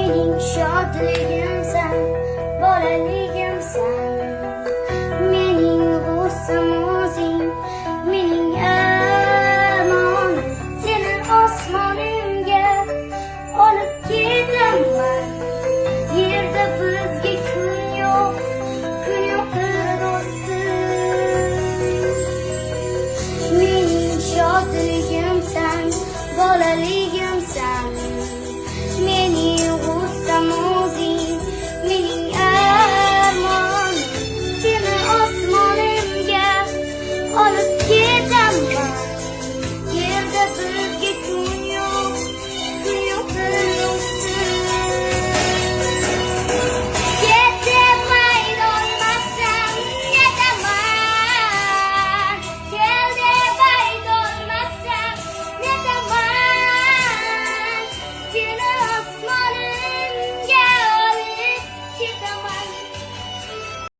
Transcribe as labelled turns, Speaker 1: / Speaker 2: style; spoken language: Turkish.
Speaker 1: mening shodligimsan bolaligimsan mening ruhim o'zing mening armonim seni osmonimga olib ketaman yerda bizga kun yo'q mening shodligimsan bolaligimsan mening ruhim o'zing mening armonim seni osmonimga olib ketaman yerda bizga kun yo'q Seni osmonimga olib ketaman